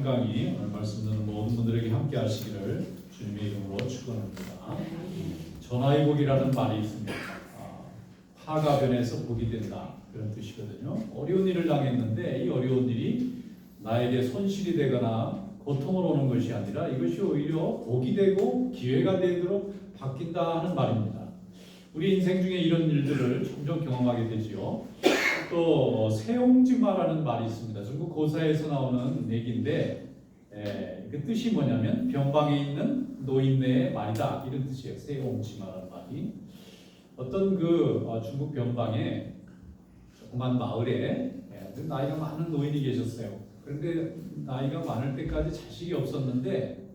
강의 오늘 말씀 듣는 모든 분들에게 함께 하시기를 주님의 이름으로 축원합니다. 전화위복이라는 말이 있습니다. 화가 변해서 복이 된다 그런 뜻이거든요. 어려운 일을 당했는데 이 어려운 일이 나에게 손실이 되거나 고통을 오는 것이 아니라 이것이 오히려 복이 되고 기회가 되도록 바뀐다 하는 말입니다. 우리 인생 중에 이런 일들을 종종 경험하게 되지요. 또 세옹지마라는 말이 있습니다. 중국 고사에서 나오는 얘기인데 그 뜻이 뭐냐면 병방에 있는 노인네의 말이다 이런 뜻이에요. 세옹지마라는 말이 어떤 중국 병방에 조그만 마을에 나이가 많은 노인이 계셨어요. 그런데 나이가 많을 때까지 자식이 없었는데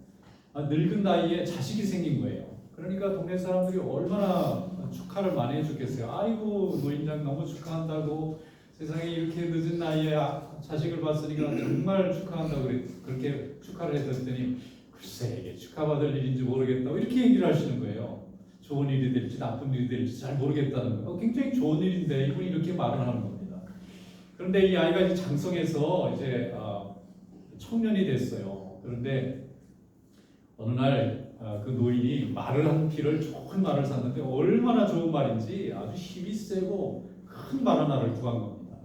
늙은 나이에 자식이 생긴 거예요. 그러니까 동네 사람들이 얼마나 축하를 많이 해줬겠어요. 아이고 노인장 너무 축하한다고, 세상에 이렇게 늦은 나이에 자식을 봤으니까 정말 축하한다고 그렇게 축하를 해줬더니 글쎄 이게 축하받을 일인지 모르겠다고 이렇게 얘기를 하시는 거예요. 좋은 일이 될지 나쁜 일이 될지 잘 모르겠다는 거예요. 굉장히 좋은 일인데 이분이 이렇게 말을 하는 겁니다. 그런데 이 아이가 이제 장성해서 이제 청년이 됐어요. 그런데 어느 날 그 노인이 말을 한 피를 좋은 말을 샀는데 얼마나 좋은 말인지 아주 힘이 세고 큰 말 하나를 구한 겁니다.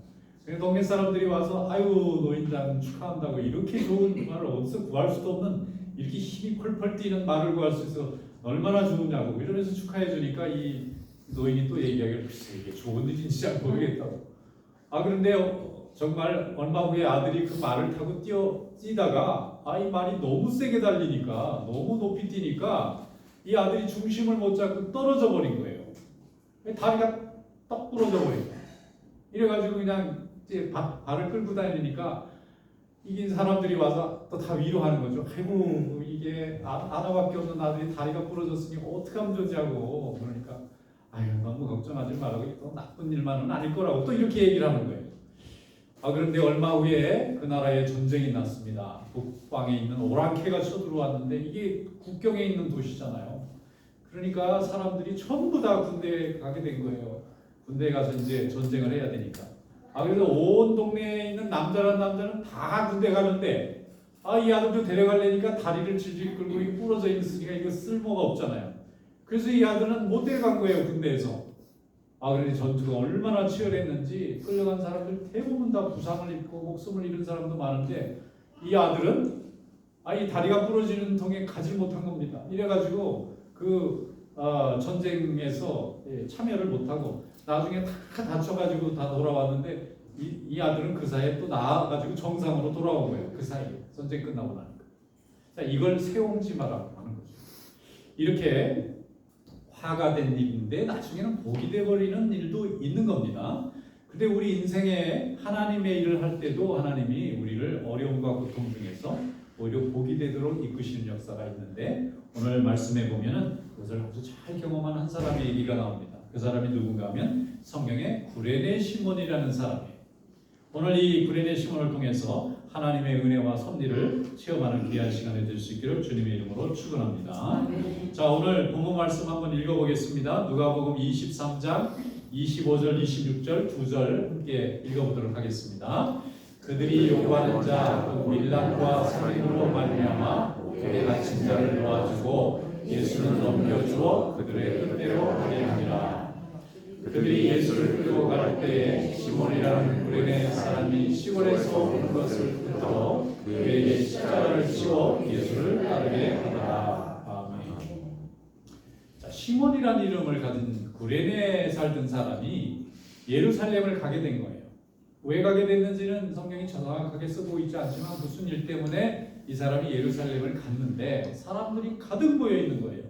그래서 동네 사람들이 와서 아유 노인장 축하한다고 이렇게 좋은 말을 어디서 구할 수도 없는 이렇게 힘이 펄펄 뛰는 말을 구할 수 있어 얼마나 좋으냐고 이러면서 축하해 주니까 이 노인이 또 얘기하기를 글쎄 이게 좋은 일인지 잘 모르겠다고. 그런데 정말 얼마 후에 아들이 그 말을 타고 뛰다가 이 말이 너무 세게 달리니까 너무 높이 뛰니까 이 아들이 중심을 못 잡고 떨어져 버린 거예요. 다리가 떡 부러져 버린 거예요. 이래가지고 그냥 이제 발을 끌고 다니니까 이긴 사람들이 와서 또 다 위로하는 거죠. 아이고 이게 하나밖에 없는 아들이 다리가 부러졌으니 어떻게 하면 되냐고. 그러니까 아유 너무 걱정하지 말라고 또 나쁜 일만은 아닐 거라고 또 이렇게 얘기를 하는 거예요. 그런데 얼마 후에 그 나라에 전쟁이 났습니다. 북방에 있는 오랑캐가 쳐들어왔는데 이게 국경에 있는 도시잖아요. 그러니까 사람들이 전부 다 군대에 가게 된 거예요. 군대에 가서 이제 전쟁을 해야 되니까. 그래서 온 동네에 있는 남자는 다 군대 가는데 이 아들도 데려가려니까 다리를 질질 끌고 이게 부러져 있으니까 이거 쓸모가 없잖아요. 그래서 이 아들은 못 데려간 거예요, 군대에서. 그런데 전투가 얼마나 치열했는지 끌려간 사람들 대부분 다 부상을 입고 목숨을 잃은 사람도 많은데 이 아들은 이 다리가 부러지는 통에 가지 못한 겁니다. 이래가지고 전쟁에서 참여를 못하고 나중에 다 다쳐가지고 다 돌아왔는데 이 아들은 그 사이에 또 나아가지고 정상으로 돌아온 거예요. 그 사이에 전쟁 끝나고 나니까. 자, 이걸 세옹지마라고 하는 거죠. 이렇게 화가 된 일인데 나중에는 복이 되어버리는 일도 있는 겁니다. 근데 우리 인생에 하나님의 일을 할 때도 하나님이 우리를 어려움과 고통 중에서 오히려 복이 되도록 이끄시는 역사가 있는데 오늘 말씀해 보면은 그것을 아주 잘 경험한 한 사람의 얘기가 나옵니다. 그 사람이 누군가 하면 성경에 구레네 시몬이라는 사람이에요. 오늘 이 구레네 시몬을 통해서 하나님의 은혜와 섭리를 체험하는 귀한 시간이 될 수 있기를 주님의 이름으로 축원합니다. 자, 오늘 본문 말씀 한번 읽어보겠습니다. 누가복음 23장 25절 26절 2절 함께 읽어보도록 하겠습니다. 그들이 요구하는 자 밀란과 살인으로 말미암아 옥에 갇힌 자를 놓아주고 예수는 넘겨주어 그들의 뜻대로 하게 하니라. 그들이 예수를 끌고 갈 때에 시몬이라는 구레네 사람이 시골에서 온 것을 듣고 그에게 십자가를 지워 예수를 따르게 하더라. 아멘. 자, 시몬이라는 이름을 가진 구레네에 살던 사람이 예루살렘을 가게 된 거예요. 왜 가게 됐는지는 성경이 정확하게 쓰고 있지 않지만 무슨 일 때문에 이 사람이 예루살렘을 갔는데 사람들이 가득 모여 있는 거예요.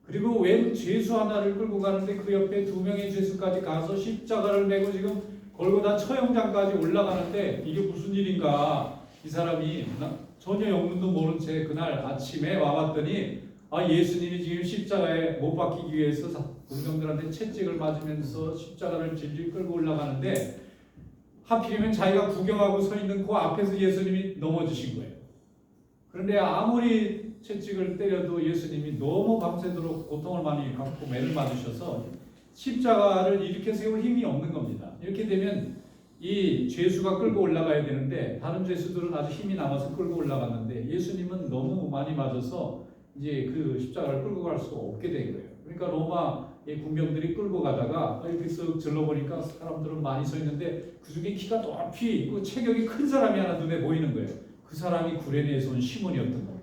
그리고 웬 죄수 하나를 끌고 가는데 그 옆에 2명의 죄수까지 가서 십자가를 메고 지금 골고다 처형장까지 올라가는데 이게 무슨 일인가. 이 사람이 전혀 영문도 모른 채 그날 아침에 와봤더니 예수님이 지금 십자가에 못 박히기 위해서 군병들한테 채찍을 맞으면서 십자가를 질질 끌고 올라가는데 하필이면 자기가 구경하고 서 있는 그 앞에서 예수님이 넘어지신 거예요. 그런데 아무리 채찍을 때려도 예수님이 너무 밤새도록 고통을 많이 받고 매를 맞으셔서 십자가를 이렇게 세울 힘이 없는 겁니다. 이렇게 되면 이 죄수가 끌고 올라가야 되는데 다른 죄수들은 아주 힘이 남아서 끌고 올라갔는데 예수님은 너무 많이 맞아서 이제 그 십자가를 끌고 갈 수가 없게 된 거예요. 그러니까 로마의 군병들이 끌고 가다가 이렇게 쓱 질러보니까 사람들은 많이 서 있는데 그 중에 키가 높이 있고 체격이 큰 사람이 하나 눈에 보이는 거예요. 그 사람이 구레네에서 온 시몬이었던 거예요.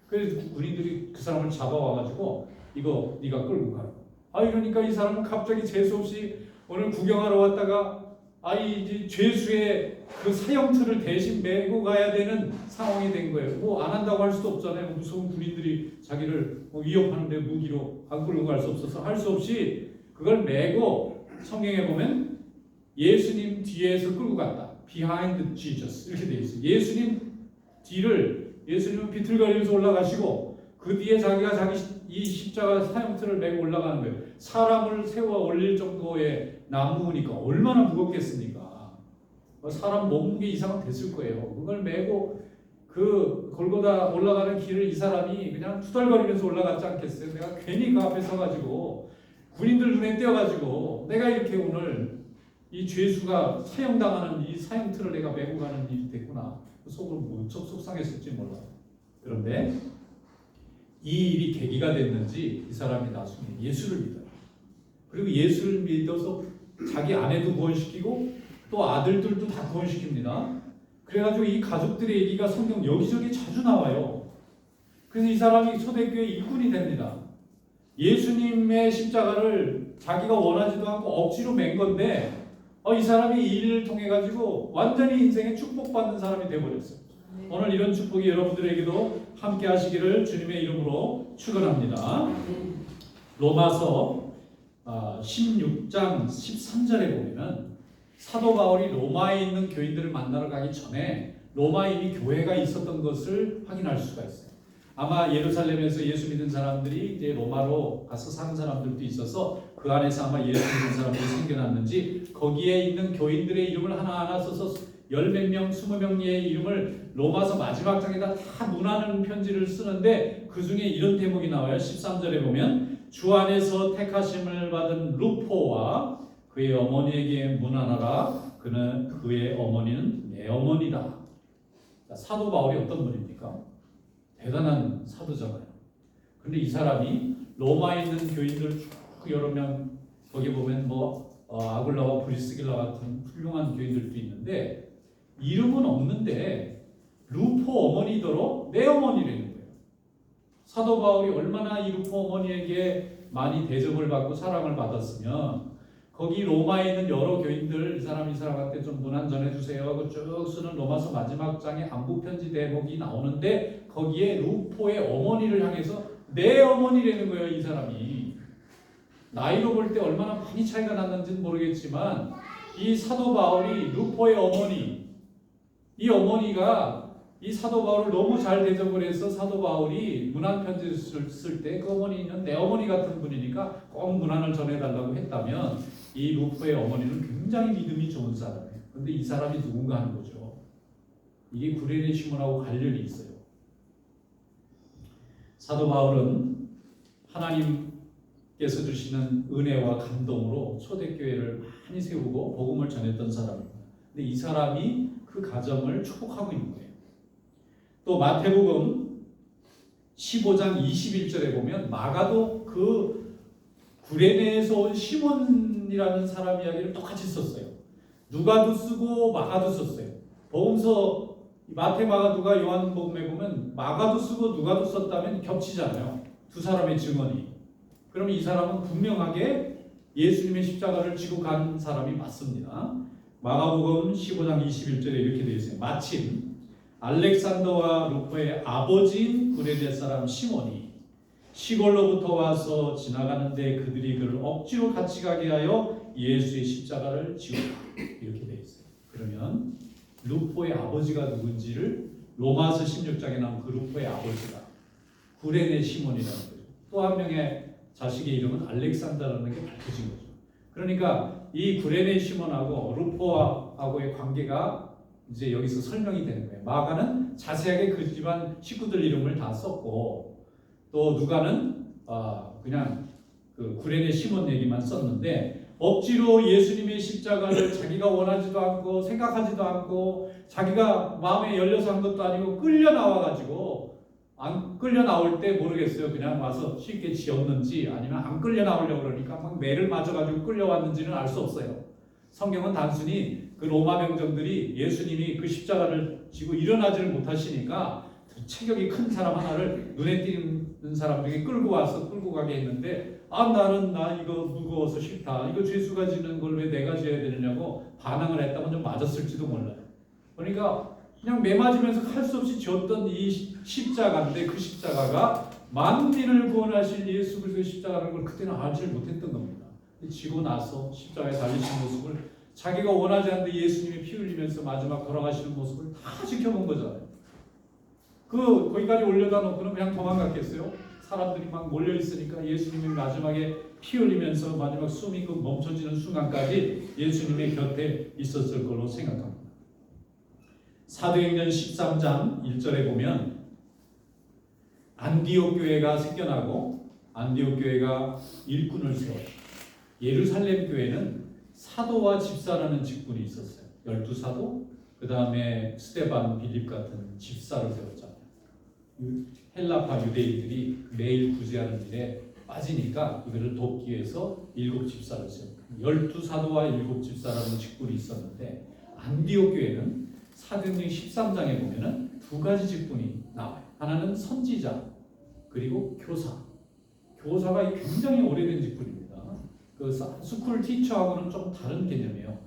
그래서 군인들이 그 사람을 잡아와가지고 이거 네가 끌고 가라. 이러니까 이 사람은 갑자기 재수 없이 오늘 구경하러 왔다가 이제 죄수의 그 사형틀을 대신 메고 가야 되는 상황이 된 거예요. 뭐 안 한다고 할 수도 없잖아요. 무서운 군인들이 자기를 위협하는데 무기로 안 끌고 갈 수 없어서 할 수 없이 그걸 메고 성경에 보면 예수님 뒤에서 끌고 갔다. Behind Jesus 이렇게 돼 있어요. 예수님 뒤를 예수님은 비틀거리면서 올라가시고 그 뒤에 자기가 자기 이 십자가 사형틀을 메고 올라가는 거예요. 사람을 세워 올릴 정도의 나무니까 얼마나 무겁겠습니까? 사람 몸무게 이상은 됐을 거예요. 그걸 메고 그 골고다 올라가는 길을 이 사람이 그냥 투덜거리면서 올라갔지 않겠어요? 내가 괜히 그 앞에 서가지고 군인들 눈에 띄어가지고 내가 이렇게 오늘 이 죄수가 사형당하는 이 사형틀을 내가 메고 가는 일이 됐구나. 속으로 무척 속상했을지 몰라요. 그런데 이 일이 계기가 됐는지 이 사람이 나중에 예수를 믿어요. 그리고 예수를 믿어서 자기 아내도 구원시키고 또 아들들도 다 구원시킵니다. 그래가지고 이 가족들의 얘기가 성경 여기저기 자주 나와요. 그래서 이 사람이 초대교회 일꾼이 됩니다. 예수님의 십자가를 자기가 원하지도 않고 억지로 맨 건데 이 사람이 이 일을 통해 가지고 완전히 인생에 축복받는 사람이 되어버렸어요. 오늘 이런 축복이 여러분들에게도 함께 하시기를 주님의 이름으로 축원합니다. 로마서 16장 13절에 보면 사도 바울이 로마에 있는 교인들을 만나러 가기 전에 로마에 이미 교회가 있었던 것을 확인할 수가 있어요. 아마 예루살렘에서 예수 믿은 사람들이 이제 로마로 가서 사는 사람들도 있어서 그 안에서 아마 예수 믿은 사람들이 생겨났는지 거기에 있는 교인들의 이름을 하나하나 써서 10몇 명, 20명의 이름을 로마서 마지막 장에다 다 문하는 편지를 쓰는데 그 중에 이런 대목이 나와요. 13절에 보면 주 안에서 택하심을 받은 루포와 그의 어머니에게 문안하라. 그의 어머니는 내 어머니다. 사도 바울이 어떤 분입니까? 대단한 사도잖아요. 근데 이 사람이 로마에 있는 교인들 쭉 여러 명 거기 보면 아굴라와 브리스길라 같은 훌륭한 교인들도 있는데 이름은 없는데 루포 어머니더러 내 어머니라는 거예요. 사도 바울이 얼마나 이 루포 어머니에게 많이 대접을 받고 사랑을 받았으면 거기 로마에 있는 여러 교인들 이 사람한테 좀 문안 전해주세요 하고 쭉 쓰는 로마서 마지막 장에 안부 편지 대목이 나오는데 거기에 루포의 어머니를 향해서 내 어머니라는 거예요. 이 사람이 나이로 볼 때 얼마나 많이 차이가 났는지는 모르겠지만 이 사도 바울이 루포의 어머니 이 어머니가 이 사도 바울을 너무 잘 대접을 해서 사도 바울이 문안 편지를 쓸 때 그 어머니는 내 어머니 같은 분이니까 꼭 문안을 전해달라고 했다면 이 루포의 어머니는 굉장히 믿음이 좋은 사람이에요. 그런데 이 사람이 누군가 하는 거죠. 이게 구레네 시몬하고 관련이 있어요. 사도 바울은 하나님께서 주시는 은혜와 감동으로 초대교회를 많이 세우고 복음을 전했던 사람입니다. 근데 이 사람이 그 가정을 축복하고 있는 거예요. 또 마태복음 15장 21절에 보면 마가도 그 구레네에서 온 시몬이라는 사람 이야기를 똑같이 썼어요. 누가도 쓰고 마가도 썼어요. 복음서 마태, 마가, 누가, 요한복음에 보면 마가도 쓰고 누가도 썼다면 겹치잖아요. 두 사람의 증언이. 그러면 이 사람은 분명하게 예수님의 십자가를 지고 간 사람이 맞습니다. 마가복음 15장 21절에 이렇게 되어 있어요. 마침 알렉산더와 루포의 아버지인 구레네 사람 시몬이 시골로부터 와서 지나가는데 그들이 그를 억지로 같이 가게 하여 예수의 십자가를 지었다. 이렇게 되어 있어요. 그러면 루포의 아버지가 누군지를 로마서 16장에 나온 그 루포의 아버지가 구레네 시몬이라는 거죠. 또 한 명의 자식의 이름은 알렉산더라는 게 밝혀진 거죠. 그러니까 이 구레네 시몬하고 루포하고의 관계가 이제 여기서 설명이 되는 거예요. 마가는 자세하게 그 집안 식구들 이름을 다 썼고 또 누가는 그냥 그 구레네 시몬 얘기만 썼는데 억지로 예수님의 십자가를 자기가 원하지도 않고 생각하지도 않고 자기가 마음에 열려서 한 것도 아니고 끌려 나와가지고 안 끌려 나올 때 모르겠어요. 그냥 와서 쉽게 지었는지 아니면 안 끌려 나오려고 그러니까 막 매를 맞아가지고 끌려왔는지는 알 수 없어요. 성경은 단순히 그 로마 병정들이 예수님이 그 십자가를 지고 일어나지를 못하시니까 체격이 큰 사람 하나를 눈에 띄는 사람 중에 끌고 와서 끌고 가게 했는데 나 이거 무거워서 싫다. 이거 죄수가 지는 걸 왜 내가 지어야 되느냐고 반항을 했다면 좀 맞았을지도 몰라요. 그러니까 그냥 매 맞으면서 할 수 없이 지었던 이 십자가인데 그 십자가가 만민을 구원하실 예수 그리스도의 십자가라는 걸 그때는 알지 못했던 겁니다. 지고 나서 십자가에 달리신 모습을 자기가 원하지 않는데 예수님이 피 흘리면서 마지막 돌아가시는 모습을 다 지켜본 거잖아요. 거기까지 올려다 놓고는 그냥 도망갔겠어요? 사람들이 막 몰려 있으니까 예수님이 마지막에 피 흘리면서 마지막 숨이 멈춰지는 순간까지 예수님의 곁에 있었을 걸로 생각합니다. 사도행전 13장 1절에 보면 안디옥 교회가 생겨나고 안디옥 교회가 일꾼을 세워 예루살렘 교회는 사도와 집사라는 직분이 있었어요. 12사도, 그 다음에 스데반, 빌립 같은 집사를 세웠잖아요. 헬라파 유대인들이 매일 구제하는 일에 빠지니까 이거를 돕기 위해서 7집사를 세웠어요. 12사도와 7집사라는 직분이 있었는데 안디옥 교회는 사도행전 13장에 보면은 두 가지 직분이 나와요. 하나는 선지자, 그리고 교사. 교사가 굉장히 오래된 직분입니다. 그 스쿨 티처하고는 좀 다른 개념이에요.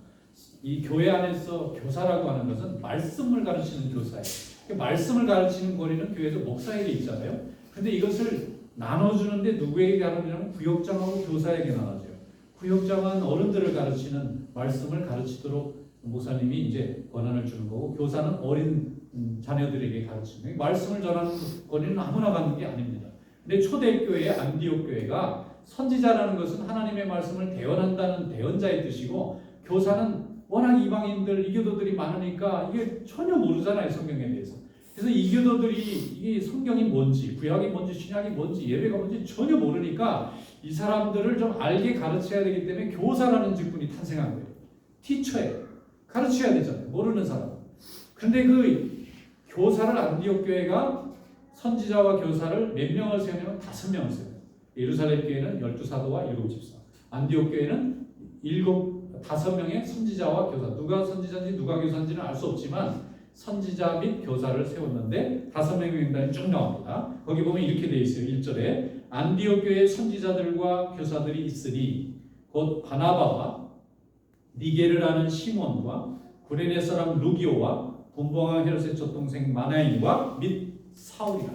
이 교회 안에서 교사라고 하는 것은 말씀을 가르치는 교사예요. 말씀을 가르치는 거리는 교회에서 목사에게 있잖아요. 근데 이것을 나눠주는데 누구에게 나누냐면 구역장하고 교사에게 나눠줘요. 구역장은 어른들을 가르치는 말씀을 가르치도록 목사님이 이제 권한을 주는 거고, 교사는 어린 자녀들에게 가르치는 거예요. 말씀을 전하는 거리는 아무나 받는 게 아닙니다. 근데 초대교회 안디옥 교회가 선지자라는 것은 하나님의 말씀을 대언한다는 대언자의 뜻이고, 교사는 워낙 이방인들, 이교도들이 많으니까 이게 전혀 모르잖아요, 성경에 대해서. 그래서 이교도들이 이게 성경이 뭔지, 구약이 뭔지, 신약이 뭔지, 예배가 뭔지 전혀 모르니까 이 사람들을 좀 알게 가르쳐야 되기 때문에 교사라는 직분이 탄생한 거예요. 티처예요. 가르쳐야 되잖아요, 모르는 사람. 그런데 그 교사를 안디옥 교회가 선지자와 교사를 몇 명을 세우냐면 5명을 세워요. 예루살렘 교회는 12사도와 7집사, 안디옥 교회는 5명의 선지자와 교사. 누가 선지자인지 누가 교사인지는 알 수 없지만 선지자 및 교사를 세웠는데 5명의 명단이 쭉 나옵니다. 거기 보면 이렇게 되어 있어요. 1절에 안디옥 교회에 선지자들과 교사들이 있으니 곧 바나바와 니게르라는 시몬과 구레네 사람 루기오와 분봉왕 헤롯의 젖동생 마나인과 및 사울이라.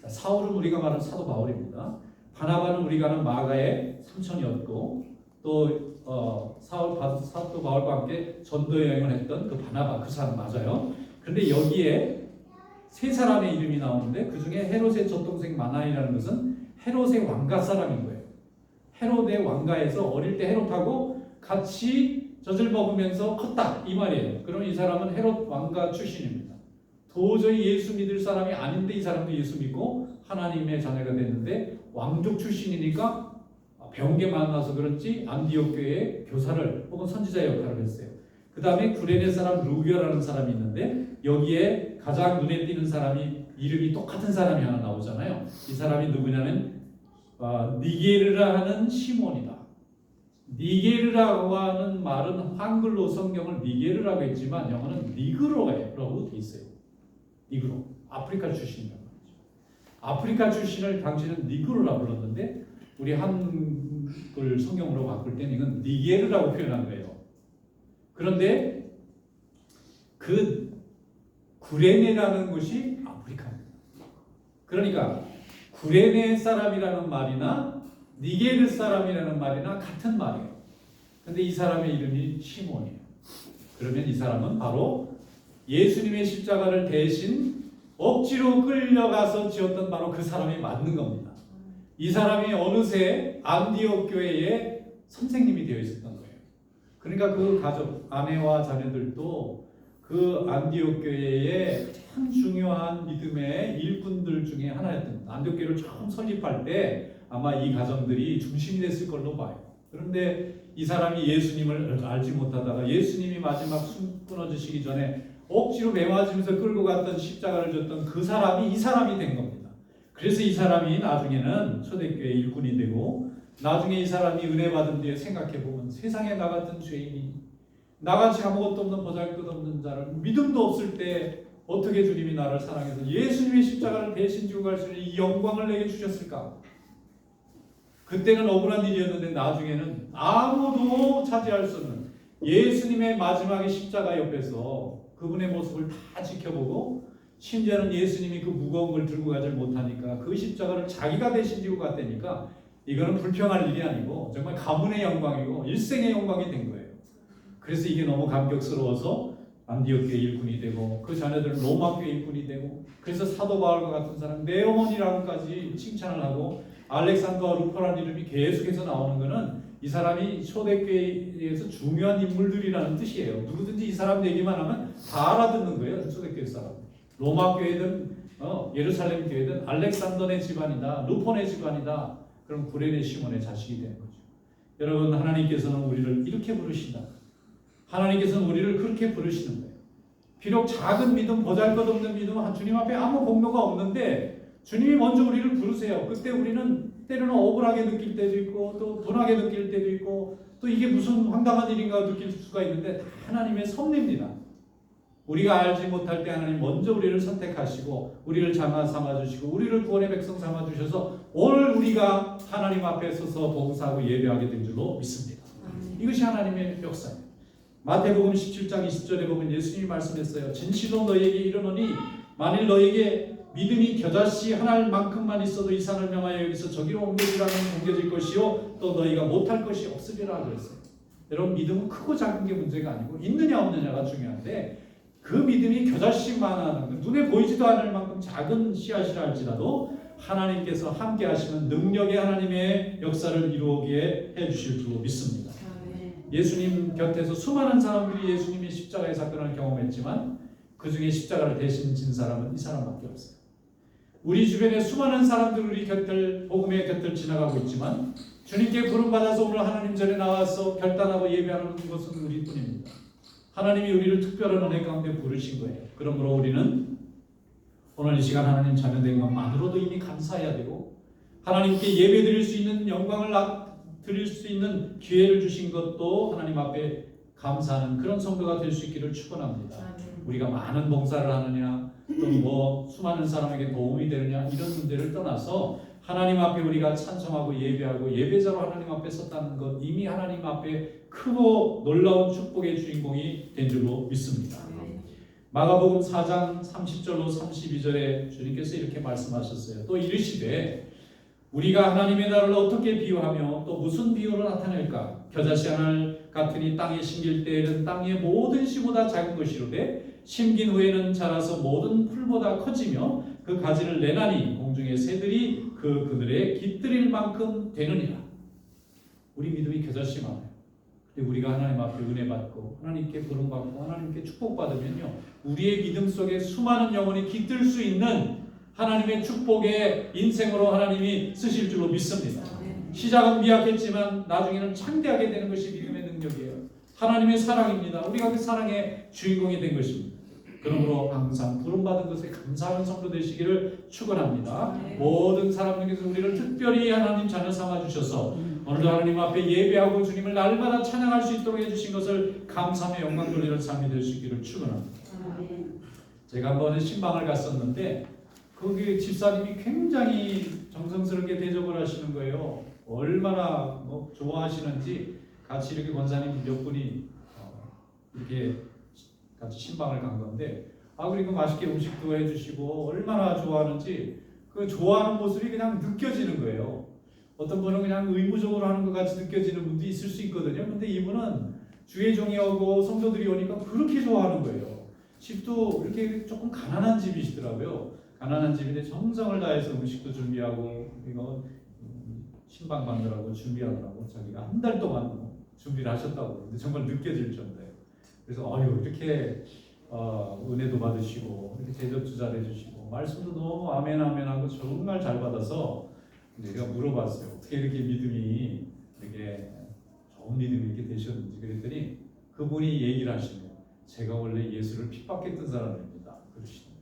사울은 우리가 말하는 사도 바울입니다. 바나바는 우리가 아는 마가의 삼촌이었고, 또 사도 바울과 함께 전도 여행을 했던 그 바나바, 그 사람 맞아요. 그런데 여기에 세 사람의 이름이 나오는데 그 중에 헤롯의 젖동생 마나인이라는 것은 헤롯의 왕가 사람인 거예요. 헤롯의 왕가에서 어릴 때 헤롯하고 같이 젖을 먹으면서 컸다, 이 말이에요. 그러면 이 사람은 헤롯 왕가 출신입니다. 도저히 예수 믿을 사람이 아닌데 이 사람도 예수 믿고 하나님의 자녀가 됐는데 왕족 출신이니까 배운 게 많아서 그런지 안디옥 교회의 교사를 혹은 선지자 역할을 했어요. 그 다음에 구레네 사람 루기오라는 사람이 있는데 여기에 가장 눈에 띄는 사람이 이름이 똑같은 사람이 하나 나오잖아요. 이 사람이 누구냐면 니게르라 하는 시몬이다. 니게르라고 하는 말은 한글로 성경을 니게르라고 했지만 영어는 니그로라고 돼 있어요. 니그로, 아프리카 출신이라고 하죠. 아프리카 출신을 당시는 니그로라고 불렀는데 우리 한글 성경으로 바꿀 때는 이건 니게르라고 표현한 거예요. 그런데 그 구레네라는 곳이 아프리카입니다. 그러니까 구레네 사람이라는 말이나 니게르 사람이라는 말이나 같은 말이에요. 근데 이 사람의 이름이 시몬이에요. 그러면 이 사람은 바로 예수님의 십자가를 대신 억지로 끌려가서 지었던 바로 그 사람이 맞는 겁니다. 이 사람이 어느새 안디옥 교회의 선생님이 되어 있었던 거예요. 그러니까 그 가족, 아내와 자녀들도 그 안디옥 교회의 참 중요한 믿음의 일꾼들 중에 하나였던 겁니다. 안디옥 교회를 처음 설립할 때 아마 이 가정들이 중심이 됐을 걸로 봐요. 그런데 이 사람이 예수님을 알지 못하다가 예수님이 마지막 숨 끊어지시기 전에 억지로 매맞으면서 끌고 갔던 십자가를 줬던 그 사람이 이 사람이 된 겁니다. 그래서 이 사람이 나중에는 초대교회 일꾼이 되고 나중에 이 사람이 은혜 받은 뒤에 생각해보면 세상에 나 같은 죄인이 나같이 아무것도 없는 보잘것없는 자를 믿음도 없을 때 어떻게 주님이 나를 사랑해서 예수님의 십자가를 대신 지고 갈 수 있는 이 영광을 내게 주셨을까? 그때는 억울한 일이었는데 나중에는 아무도 차지할 수 없는 예수님의 마지막에 십자가 옆에서 그분의 모습을 다 지켜보고 심지어는 예수님이 그 무거운 걸 들고 가지 못하니까 그 십자가를 자기가 대신 지고 갔다니까 이거는 불평할 일이 아니고 정말 가문의 영광이고 일생의 영광이 된 거예요. 그래서 이게 너무 감격스러워서 안디옥 교회 일꾼이 되고 그 자녀들은 로마 교회 일꾼이 되고 그래서 사도 바울과 같은 사람 내 어머니라고까지 칭찬을 하고 알렉산더와 루퍼라는 이름이 계속해서 나오는 것은 이 사람이 초대교회에서 중요한 인물들이라는 뜻이에요. 누구든지 이 사람 얘기만 하면 다 알아듣는 거예요. 초대교회 사람. 로마 교회든 예루살렘 교회든 알렉산더네 집안이다, 루퍼네 집안이다. 그럼 구레네 시몬의 자식이 되는 거죠. 여러분 하나님께서는 우리를 이렇게 부르신다. 하나님께서는 우리를 그렇게 부르시는 거예요. 비록 작은 믿음, 보잘것없는 믿음, 주님 앞에 아무 공로가 없는데 주님이 먼저 우리를 부르세요. 그때 우리는 때로는 억울하게 느낄 때도 있고 또 분하게 느낄 때도 있고 또 이게 무슨 황당한 일인가 느낄 수가 있는데 하나님의 섭리입니다. 우리가 알지 못할 때 하나님 먼저 우리를 선택하시고 우리를 장화 삼아주시고 우리를 구원의 백성 삼아주셔서 오늘 우리가 하나님 앞에 서서 봉사하고 예배하게 된 줄로 믿습니다. 이것이 하나님의 역사입니다. 마태복음 17장 20절에 보면 예수님이 말씀했어요. 진실로 너희에게 이르노니 만일 너희에게 믿음이 겨자씨 하나만큼만 있어도 이 산을 명하여 여기서 저기로 옮겨지라면 옮겨질 것이요 또 너희가 못할 것이 없으리라 그랬어요. 여러분 믿음은 크고 작은 게 문제가 아니고 있느냐 없느냐가 중요한데 그 믿음이 겨자씨만한 눈에 보이지도 않을 만큼 작은 씨앗이라 할지라도 하나님께서 함께 하시는 능력의 하나님의 역사를 이루게 해주실 줄 믿습니다. 예수님 곁에서 수많은 사람들이 예수님의 십자가의 사건을 경험했지만 그 중에 십자가를 대신 진 사람은 이 사람밖에 없어요. 우리 주변에 수많은 사람들 우리 곁을 복음의 곁을 지나가고 있지만 주님께 부름받아서 오늘 하나님 전에 나와서 결단하고 예배하는 것은 우리뿐입니다. 하나님이 우리를 특별한 은혜 가운데 부르신 거예요. 그러므로 우리는 오늘 이 시간 하나님 자녀된 것만으로도 이미 감사해야 되고 하나님께 예배 드릴 수 있는 영광을 드릴 수 있는 기회를 주신 것도 하나님 앞에 감사하는 그런 성도가 될 수 있기를 축원합니다. 우리가 많은 봉사를 하느냐 또 뭐 수많은 사람에게 도움이 되느냐 이런 문제를 떠나서 하나님 앞에 우리가 찬송하고 예배하고 예배자로 하나님 앞에 섰다는 것 이미 하나님 앞에 크고 놀라운 축복의 주인공이 된 줄로 믿습니다. 마가복음 4장 30절로 32절에 주님께서 이렇게 말씀하셨어요. 또 이르시되 우리가 하나님의 나라를 어떻게 비유하며 또 무슨 비유로 나타낼까? 겨자씨 하나 같으니 땅에 심길 때에는 땅의 모든 씨보다 작은 것이로되 심긴 후에는 자라서 모든 풀보다 커지며 그 가지를 내나니 공중의 새들이 그 그늘에 깃들일 만큼 되느니라. 우리 믿음이 겨자씨만해요. 근데 우리가 하나님 앞에 은혜 받고 하나님께 부름 받고 하나님께 축복 받으면요 우리의 믿음 속에 수많은 영혼이 깃들 수 있는 하나님의 축복의 인생으로 하나님이 쓰실 줄로 믿습니다. 시작은 미약했지만 나중에는 창대하게 되는 것이 믿음의 능력이에요. 하나님의 사랑입니다. 우리가 그 사랑의 주인공이 된 것입니다. 그러므로 항상 부름받은 것에 감사하는 성도 되시기를 축원합니다. 모든 사람들께서 우리를 특별히 하나님 자녀 삼아주셔서 오늘도 하나님 앞에 예배하고 주님을 날마다 찬양할 수 있도록 해주신 것을 감사하며 영광 돌리는 삶이 될 수 있기를 축원합니다. 제가 한번 신방을 갔었는데 거기 집사님이 굉장히 정성스럽게 대접을 하시는 거예요. 얼마나 좋아하시는지 같이 이렇게 권사님 몇 분이 이렇게 같이 신방을 간 건데 그리고 맛있게 음식도 해주시고 얼마나 좋아하는지 그 좋아하는 모습이 그냥 느껴지는 거예요. 어떤 분은 그냥 의무적으로 하는 것 같이 느껴지는 분도 있을 수 있거든요. 근데 이분은 주의 종이 오고 성도들이 오니까 그렇게 좋아하는 거예요. 집도 이렇게 조금 가난한 집이시더라고요. 가난한 집인데 정성을 다해서 음식도 준비하고 이거 신방 받느라고 준비하느라고 자기가 한 달 동안 준비를 하셨다고 그러는데 정말 느껴질 정도예요. 그래서 이렇게 은혜도 받으시고 이렇게 대접도 잘해주시고 말씀도 너무 아멘 하고 정말 잘 받아서 제가 물어봤어요. 어떻게 이렇게 믿음이 이렇게 좋은 믿음이 이렇게 되셨는지 그랬더니 그분이 얘기를 하시네요. 제가 원래 예수를 핍박했던 사람입니다. 그러시는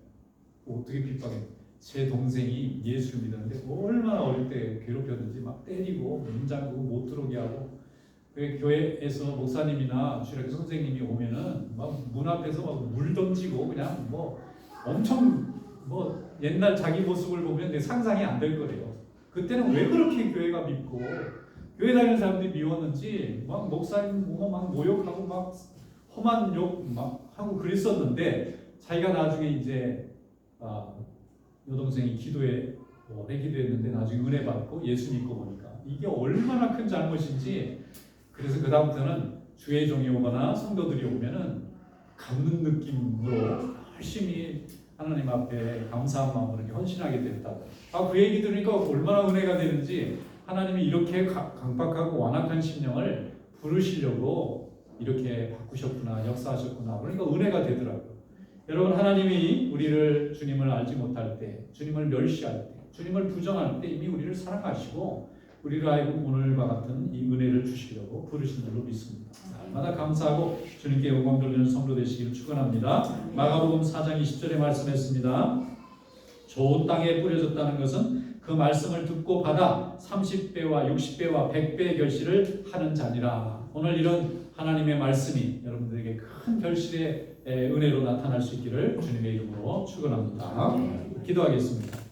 거예요. 어떻게 핍박했어요? 제 동생이 예수를 믿었는데 얼마나 어릴 때 괴롭혔는지 막 때리고 문 잠그고 못 들어오게 하고 그 교회에서 목사님이나 주일학교 선생님이 오면은 막 문 앞에서 막 물 던지고 그냥 뭐 엄청 뭐 옛날 자기 모습을 보면 내 상상이 안 될 거래요. 그때는 왜 그렇게 교회가 밉고 교회 다니는 사람들이 미웠는지 막 목사님 막 모욕하고 막 험한 욕 막 하고 그랬었는데 자기가 나중에 이제 여동생이 기도에 오래 기도했는데 나중에 은혜 받고 예수 믿고 보니까 이게 얼마나 큰 잘못인지 그래서 그 다음부터는 주의 종이 오거나 성도들이 오면은 갚는 느낌으로 열심히 하나님 앞에 감사한 마음으로 이렇게 헌신하게 됐다고. 그 얘기 들으니까 얼마나 은혜가 되는지 하나님이 이렇게 강박하고 완악한 심령을 부르시려고 이렇게 바꾸셨구나, 역사하셨구나. 그러니까 은혜가 되더라고요. 여러분, 하나님이 우리를 주님을 알지 못할 때, 주님을 멸시할 때, 주님을 부정할 때 이미 우리를 사랑하시고 우리를 하여금 오늘과 같은 이 은혜를 주시려고 부르신 줄로 믿습니다. 날마다 감사하고 주님께 영광 돌리는 성도 되시기를 축원합니다. 마가복음 4장 20절에 말씀했습니다. 좋은 땅에 뿌려졌다는 것은 그 말씀을 듣고 받아 30배와 60배와 100배의 결실을 하는 자니라. 오늘 이런 하나님의 말씀이 여러분들에게 큰 결실의 은혜로 나타날 수 있기를 주님의 이름으로 축원합니다. 기도하겠습니다.